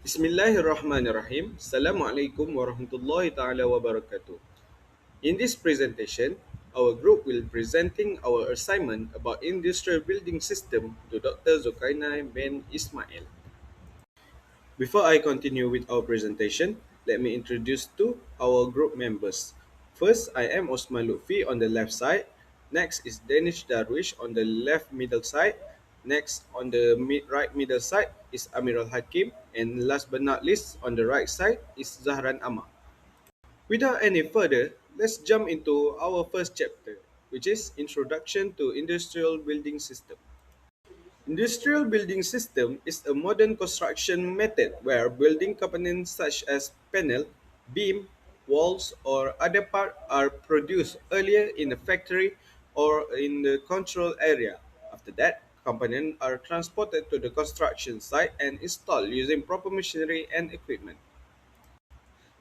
Bismillahirrahmanirrahim. Assalamualaikum warahmatullahi taala wabarakatuh. In this presentation, our group will presenting our assignment about industrial building system to Dr. Zulkarnain bin Ismail. Before I continue with our presentation, let me introduce to our group members. First, I am Osman Lutfi on the left side. Next is Danish Darwish on the left middle side. Next on the right middle side is Amirul Hakim. And last but not least, on the right side is Zahran Amma. Without any further, let's jump into our first chapter, which is Introduction to Industrial Building System. Industrial building system is a modern construction method where building components such as panel, beam, walls, or other parts are produced earlier in a factory or in the control area. After that, components are transported to the construction site and installed using proper machinery and equipment.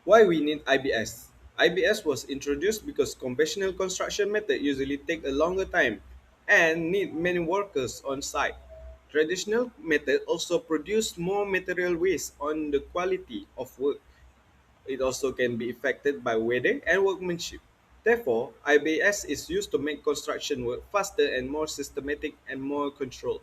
Why we need IBS? IBS was introduced because conventional construction method usually take a longer time and need many workers on site. Traditional method also produce more material waste on the quality of work. It also can be affected by weather and workmanship. Therefore, IBS is used to make construction work faster and more systematic and more controlled.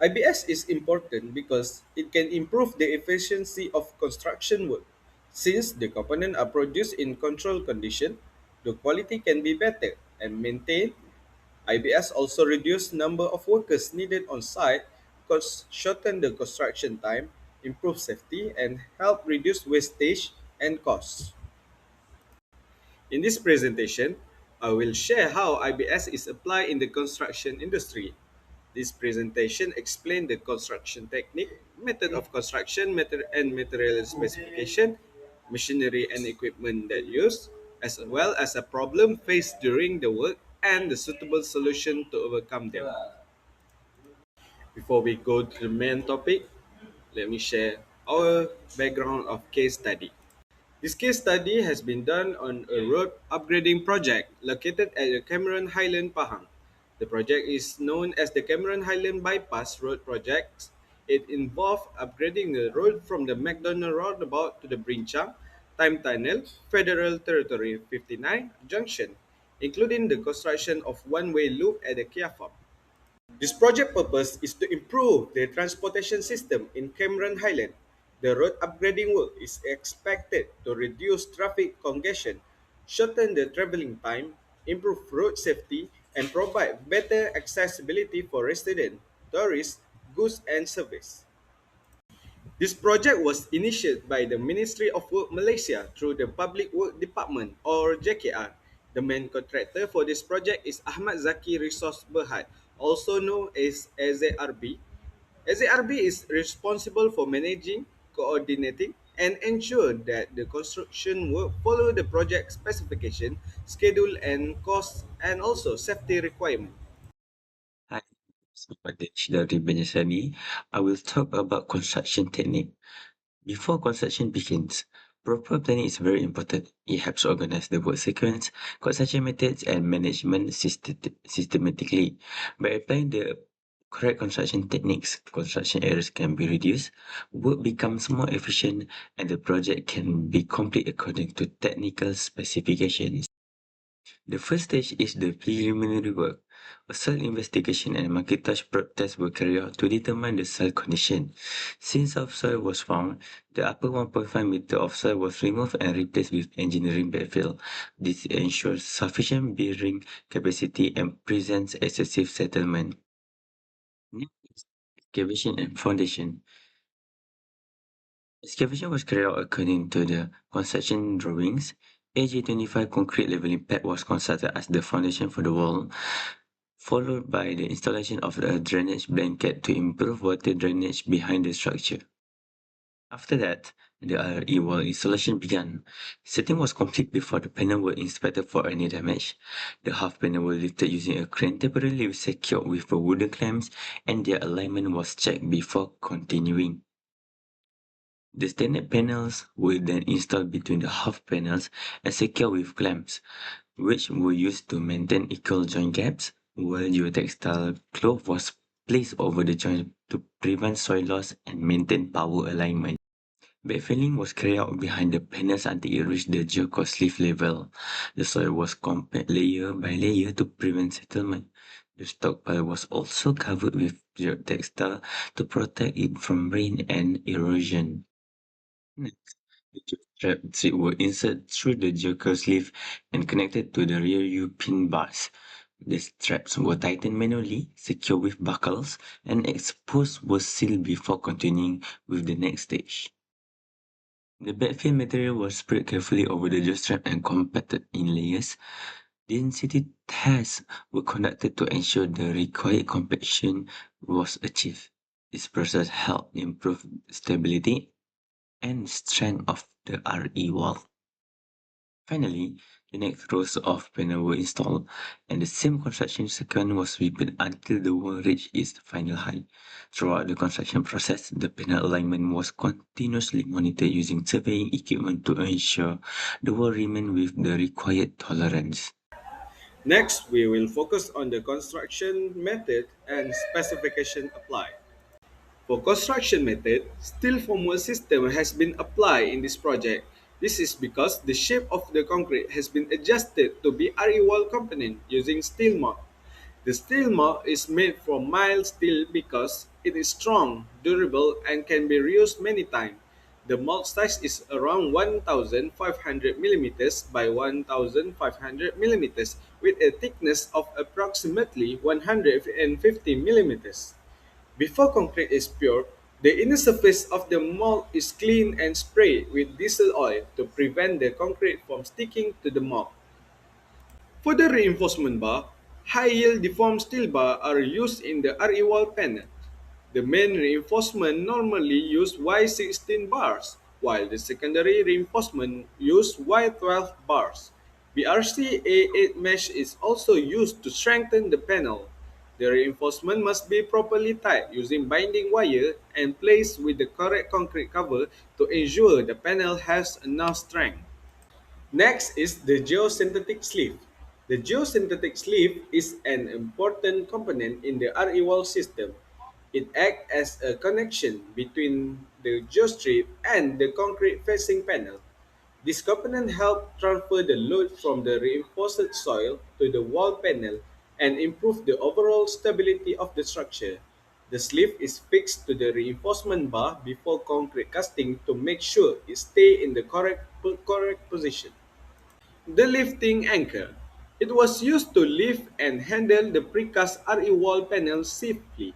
IBS is important because it can improve the efficiency of construction work. Since the components are produced in controlled condition, the quality can be better and maintained. IBS also reduce number of workers needed on site, shorten the construction time, improve safety, and help reduce wastage and costs. In this presentation, I will share how IBS is applied in the construction industry. This presentation explains the construction technique, method of construction, and material specification, machinery and equipment that used, as well as a problem faced during the work and the suitable solution to overcome them. Before we go to the main topic, let me share our background of case study. This case study has been done on a road upgrading project located at the Cameron Highland, Pahang. The project is known as the Cameron Highland Bypass Road Project. It involved upgrading the road from the McDonald roundabout to the Brinchang Time Tunnel Federal Territory 59 junction, including the construction of one-way loop at the Kia Farm. This project purpose is to improve the transportation system in Cameron Highland. The road upgrading work is expected to reduce traffic congestion, shorten the traveling time, improve road safety, and provide better accessibility for residents, tourists, goods, and service. This project was initiated by the Ministry of Work Malaysia through the Public Work Department or JKR. The main contractor for this project is Ahmad Zaki Resource Berhad, also known as AZRB. AZRB is responsible for managing, coordinating, and ensure that the construction work follow the project specification, schedule, and cost, and also safety requirement. Hi, Swadesh dari Banyasari. I will talk about construction technique. Before construction begins, proper planning is very important. It helps organize the work sequence, construction methods, and management systematically. By applying the correct construction techniques, construction errors can be reduced, work becomes more efficient, and the project can be complete according to technical specifications. The first stage is the preliminary work. A soil investigation and Macintosh probe test were carried out to determine the soil condition. Since subsoil was found, the upper 1.5 meter of soil was removed and replaced with engineering backfill. This ensures sufficient bearing capacity and prevents excessive settlement. Next is excavation and foundation. Excavation was carried out according to the construction drawings. AG25 concrete leveling pad was constructed as the foundation for the wall, followed by the installation of a drainage blanket to improve water drainage behind the structure. After that, the RE wall installation began. Setting was complete before the panel were inspected for any damage. The half panel were lifted using a crane temporarily secured with wooden clamps, and their alignment was checked before continuing. The standard panels were then installed between the half panels and secured with clamps, which were used to maintain equal joint gaps while geotextile cloth was placed over the joint to prevent soil loss and maintain power alignment. Backfilling was carried out behind the panels until it reached the geocore sleeve level. The soil was compact layer by layer to prevent settlement. The stockpile was also covered with geotextile to protect it from rain and erosion. Next, the straps were inserted through the geocore sleeve and connected to the rear U-pin bars. The straps were tightened manually, secured with buckles, and exposed was sealed before continuing with the next stage. The backfill material was spread carefully over the geostrap and compacted in layers. Density tests were conducted to ensure the required compaction was achieved. This process helped improve stability and strength of the RE wall. Finally, the next rows of panels were installed, and the same construction sequence was repeated until the wall reached its final height. Throughout the construction process, the panel alignment was continuously monitored using surveying equipment to ensure the wall remained with the required tolerance. Next, we will focus on the construction method and specification applied. For construction method, steel formwork system has been applied in this project. This is because the shape of the concrete has been adjusted to be RE wall component using steel mud. The steel mud is made from mild steel because it is strong, durable, and can be reused many times. The mold size is around 1500 millimeters by 1500 millimeters with a thickness of approximately 150 millimeters. Before concrete is poured, the inner surface of the mold is cleaned and sprayed with diesel oil to prevent the concrete from sticking to the mold. For the reinforcement bar, high-yield deformed steel bar are used in the RE wall panel. The main reinforcement normally use Y16 bars, while the secondary reinforcement use Y12 bars. BRC A8 mesh is also used to strengthen the panel. The reinforcement must be properly tied using binding wire and placed with the correct concrete cover to ensure the panel has enough strength. Next is the geosynthetic sleeve. The geosynthetic sleeve is an important component in the RE wall system. It acts as a connection between the geostrip and the concrete facing panel. This component helps transfer the load from the reinforced soil to the wall panel and improve the overall stability of the structure. The sleeve is fixed to the reinforcement bar before concrete casting to make sure it stays in the correct position. The lifting anchor. It was used to lift and handle the precast RE wall panel safely.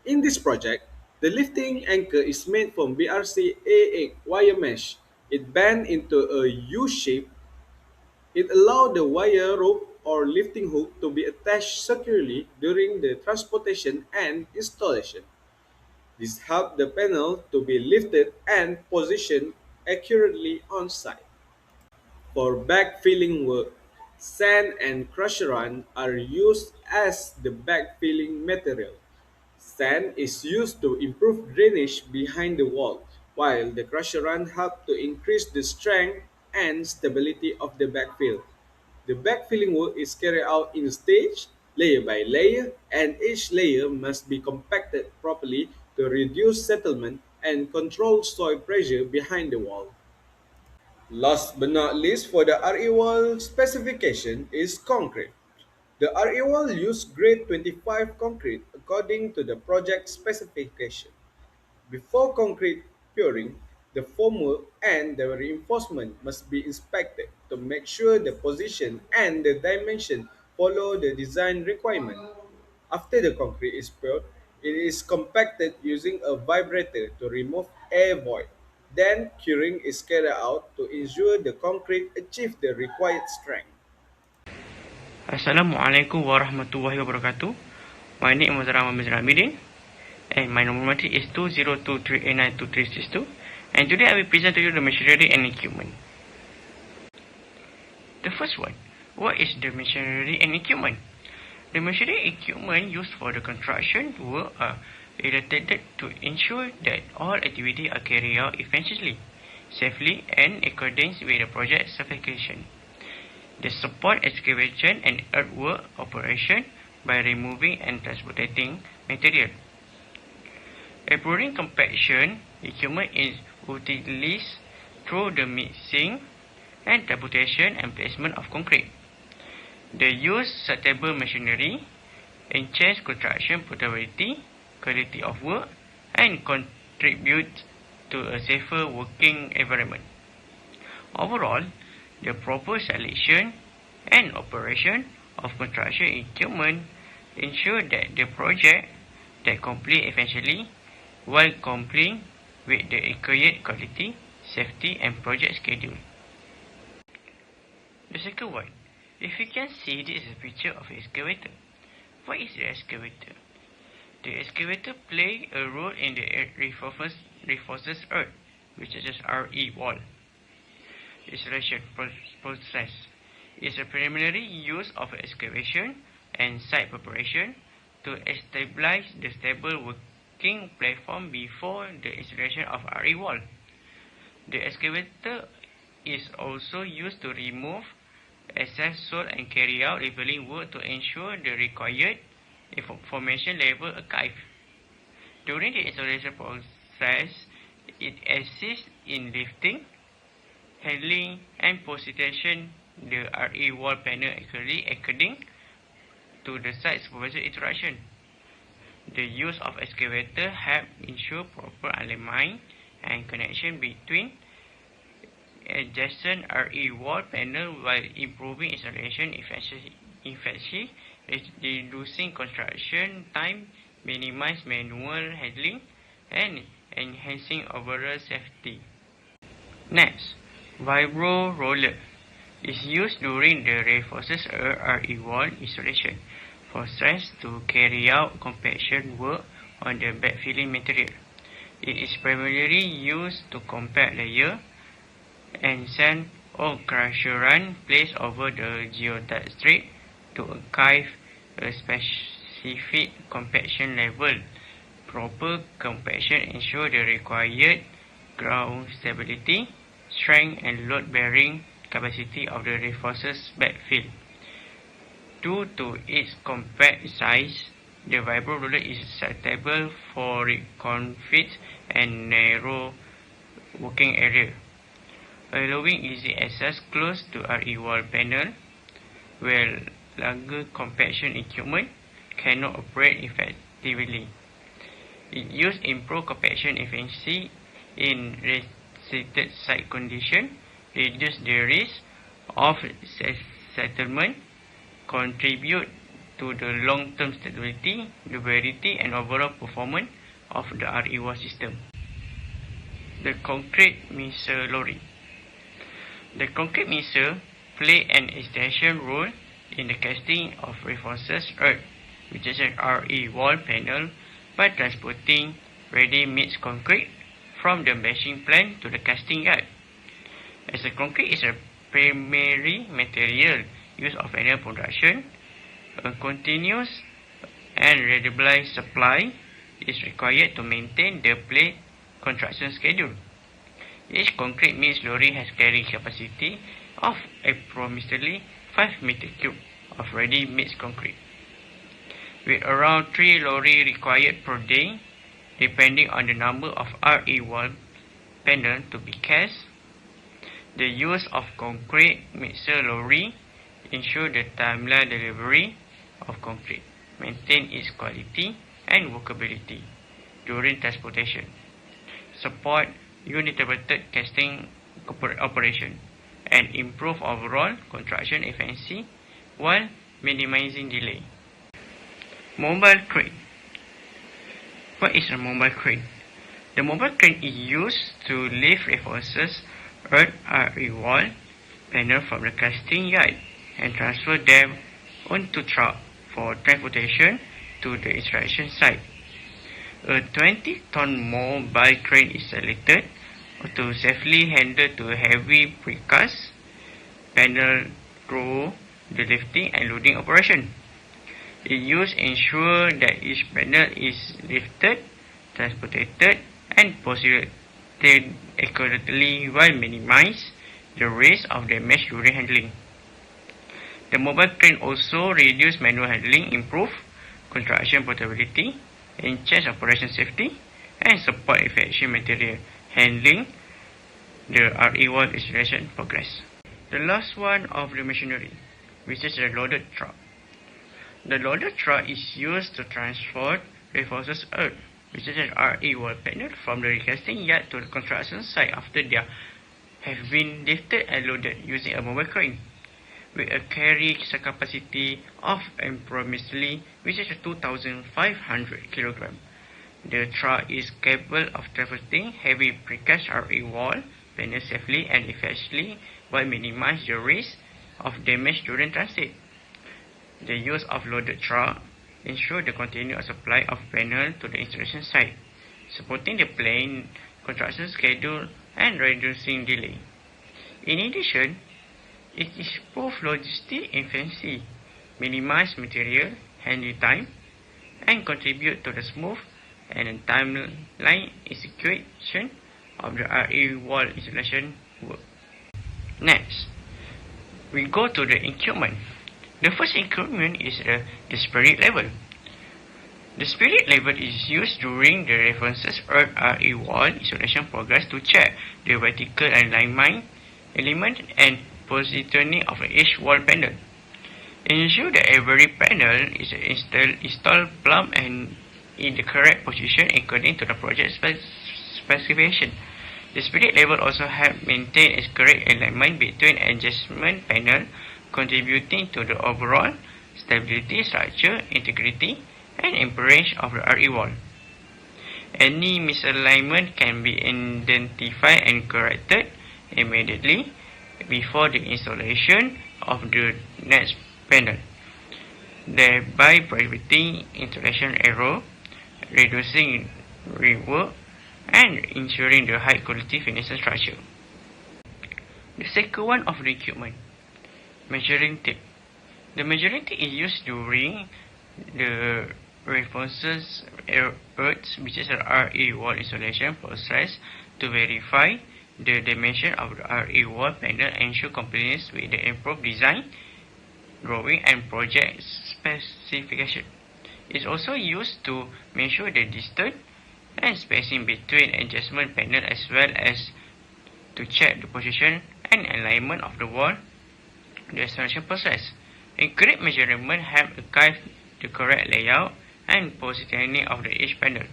In this project, the lifting anchor is made from BRC A8 wire mesh. It bent into a U shape. It allowed the wire rope or lifting hook to be attached securely during the transportation and installation. This helped the panel to be lifted and positioned accurately on site. For backfilling work, sand and crusherant are used as the backfilling material. Sand is used to improve drainage behind the wall, while the crusherant helps to increase the strength and stability of the backfill. The backfilling work is carried out in stage, layer by layer, and each layer must be compacted properly to reduce settlement and control soil pressure behind the wall. Last but not least, for the RE wall specification is concrete. The RE wall used grade 25 concrete according to the project specification. Before concrete pouring, the formwork and the reinforcement must be inspected to make sure the position and the dimension follow the design requirement. After the concrete is poured, it is compacted using a vibrator to remove air void. Then curing is carried out to ensure the concrete achieves the required strength. Assalamualaikum warahmatullahi wabarakatuh. My name is Rahman Mizramidin and my number is 2023892362, and today I will present to you the machinery and equipment. The first one, what is the machinery and equipment? The machinery and equipment used for the construction work are related to ensure that all activities are carried out efficiently, safely and in accordance with the project specification. They support excavation and earthwork operation by removing and transporting material. A pouring compaction equipment is utilized through the mixing and transportation and placement of concrete. The use suitable machinery enhance construction portability, quality of work, and contribute to a safer working environment. Overall, the proper selection and operation of construction equipment ensure that the project that complete efficiently while complying with the required quality, safety, and project schedule. The second one, if you can see, this is a picture of an excavator. What is the excavator? The excavator plays a role in the reinforces earth, which is RE wall. Installation process is a preliminary use of excavation and site preparation to establish the stable working platform before the installation of RE wall. The excavator is also used to remove excess soil and carry out leveling work to ensure the required information level archived. During the installation process, it assists in lifting, handling, and positioning the RE wall panel accurately according to the site supervisor instruction. The use of excavator help ensure proper alignment and connection between adjacent RE wall panel while improving installation efficiency, reducing construction time, minimize manual handling, and enhancing overall safety. Next, vibro roller is used during the reinforces RE wall installation for stress to carry out compaction work on the backfilling material. It is primarily used to compact layer and sand or crusher run placed over the geotech strip to achieve a specific compaction level. Proper compaction ensures the required ground stability, strength, and load-bearing capacity of the reinforces backfill. Due to its compact size, the vibro roller is suitable for confines and narrow working area, allowing easy access close to RE wall panel, where larger compaction equipment cannot operate effectively. It uses improved compaction efficiency in restricted site conditions, reduce the risk of settlement, contribute to the long-term stability, durability, and overall performance of the RE wall system. The concrete mixer lorry. The concrete mixer plays an essential role in the casting of reinforced earth, which is an RE wall panel, by transporting ready-mix concrete from the meshing plant to the casting yard. As the concrete is a primary material used of any production, a continuous and reliable supply is required to maintain the plant construction schedule. Each concrete mix lorry has carrying capacity of approximately 5 meter cube of ready-mix concrete, with around 3 lorries required per day, depending on the number of RE wall panels to be cast. The use of concrete mixer lorry ensures the timely delivery of concrete, maintain its quality and workability during transportation, support uninterrupted casting operation, and improve overall construction efficiency while minimizing delay. Mobile crane. What is a mobile crane? The mobile crane is used to lift reinforced earth RE wall panel from the casting yard and transfer them onto truck for transportation to the installation site. A 20-ton mobile crane is selected to safely handle the heavy precast panel through the lifting and loading operation. It used ensure that each panel is lifted, transported, and positioned accurately while minimize the risk of damage during handling. The mobile crane also reduce manual handling, improve construction portability, in charge of operation safety and support effective material handling the RE wall installation progress. The last one of the machinery, which is the loaded truck. The loaded truck is used to transport reinforced earth, which is an RE wall panel, from the recasting yard to the construction site after they have been lifted and loaded using a mobile crane with a carry capacity of approximately, which is 2,500 kg. The truck is capable of transporting heavy precast RE wall panels safely and effectively while minimizing the risk of damage during transit. The use of loaded truck ensures the continuous supply of panel to the installation site, supporting the planned construction schedule and reducing delay. In addition, it improves logistic efficiency, minimize material handling time, and contribute to the smooth and timeline execution of the RE wall installation work. Next, we go to the equipment. The first equipment is the spirit level. The spirit level is used during the references earth RE wall installation progress to check the vertical alignment, element and positioning of each wall panel. Ensure that every panel is installed plumb and in the correct position according to the project specification. The spirit level also helps maintain a correct alignment between adjustment panel, contributing to the overall stability, structure, integrity, and appearance of the RE wall. Any misalignment can be identified and corrected immediately before the installation of the next panel, thereby preventing installation error, reducing rework, and ensuring the high quality finishing structure. The second one of the equipment, measuring tape. The measuring tape is used during the reinforced earth, which is a RE wall installation process, to verify the dimension of the RE wall panel and ensure compliance with the improved design, drawing, and project specification. It is also used to measure the distance and spacing between adjustment panel as well as to check the position and alignment of the wall. The installation process. Accurate measurement help guide the correct layout and positioning of each panel,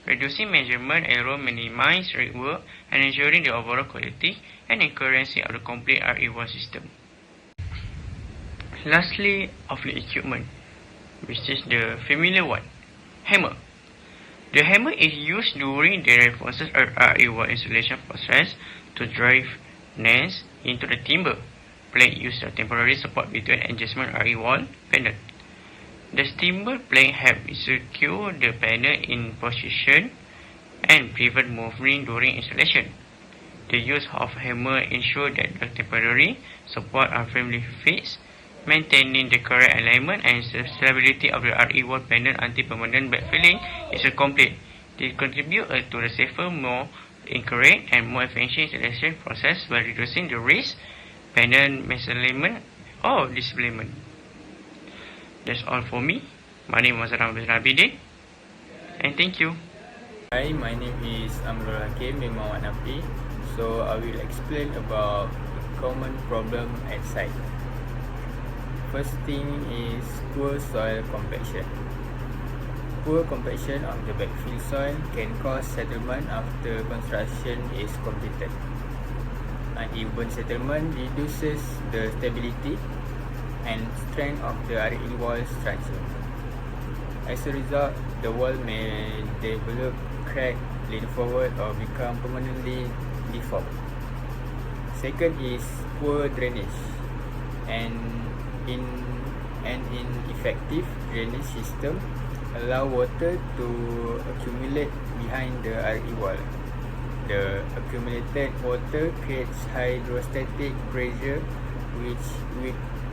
reducing measurement error, minimize rework, and ensuring the overall quality and accuracy of the complete RE wall system. Lastly, of the equipment, which is the familiar one, hammer. The hammer is used during the reinforced RE wall installation process to drive nails into the timber plate used as temporary support between adjustment RE wall panel. The timber plate helps secure the panel in position and prevent movement during installation. The use of hammer ensures that the temporary support are firmly fixed, maintaining the correct alignment and stability of the RE wall panel until permanent backfilling is complete. This contributes to the safer, more accurate, and more efficient installation process by reducing the risk, panel misalignment, or displacement. That's all for me. My name is Abidin, and thank you. Hi, my name is Amrul Hakim bin Muhammad Nafi. So I will explain about the common problem at site. First thing is poor soil compaction. Poor compaction of the backfill soil can cause settlement after construction is completed. Uneven settlement reduces the stability and strength of the RE wall structure. As a result, the wall may develop crack, lean forward, or become permanently deformed. Second is poor drainage. An ineffective drainage system allow water to accumulate behind the RE wall. The accumulated water creates hydrostatic pressure, which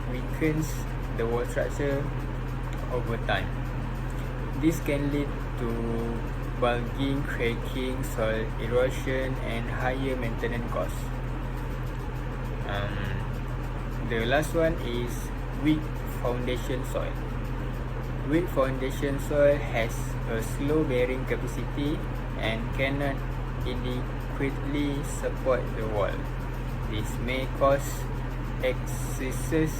weakens the wall structure over time. This can lead to bulging, cracking, soil erosion, and higher maintenance costs. The last one is weak foundation soil. Weak foundation soil has a slow bearing capacity and cannot adequately support the wall. This may cause excessive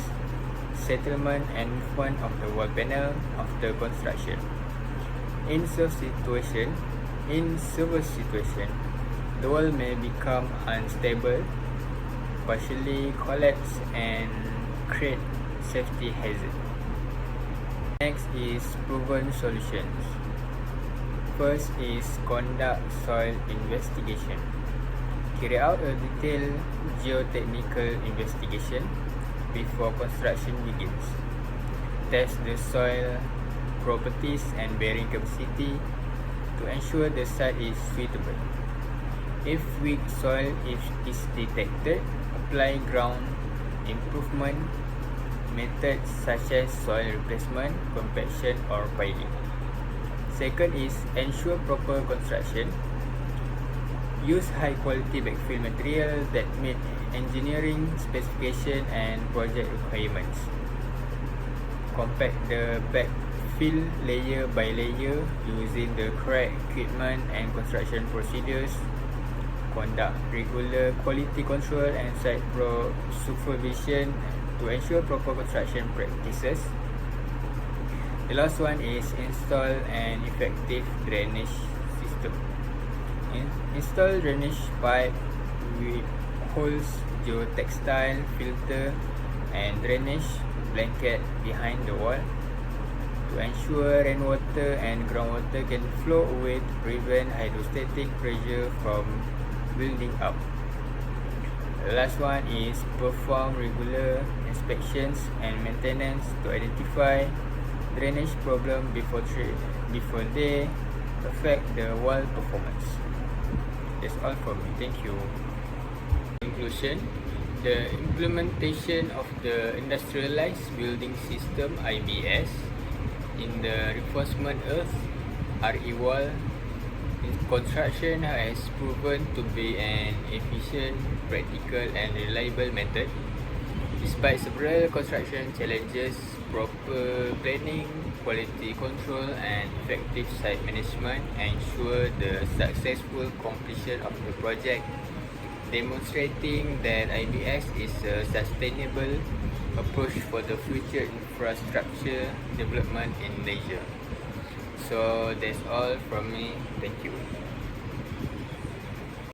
settlement and movement of the wall panel after construction. In severe situation, the wall may become unstable, partially collapse, and create safety hazard. Next is proven solutions. First is conduct soil investigation. Carry out a detailed geotechnical investigation before construction begins. Test the soil properties and bearing capacity to ensure the site is suitable. If weak soil is detected, apply ground improvement methods such as soil replacement, compaction, or piling. Second is ensure proper construction. Use high quality backfill material that meet engineering specification and project requirements. Compact the backfill layer by layer using the correct equipment and construction procedures. Conduct regular quality control and site supervision to ensure proper construction practices. The last one is install an effective drainage system. Install drainage pipe with holes, geotextile filter, and drainage blanket behind the wall to ensure rainwater and groundwater can flow away to prevent hydrostatic pressure from building up. The last one is perform regular inspections and maintenance to identify drainage problem before they affect the wall performance. That's all from me. Thank you. Conclusion: the implementation of the industrialized building system (IBS) in the reinforcement earth (RE wall construction has proven to be an efficient, practical, and reliable method. Despite several construction challenges, proper planning, quality control, and effective site management ensure the successful completion of the project, demonstrating that IBS is a sustainable approach for the future infrastructure development in Malaysia. So that's all from me. Thank you.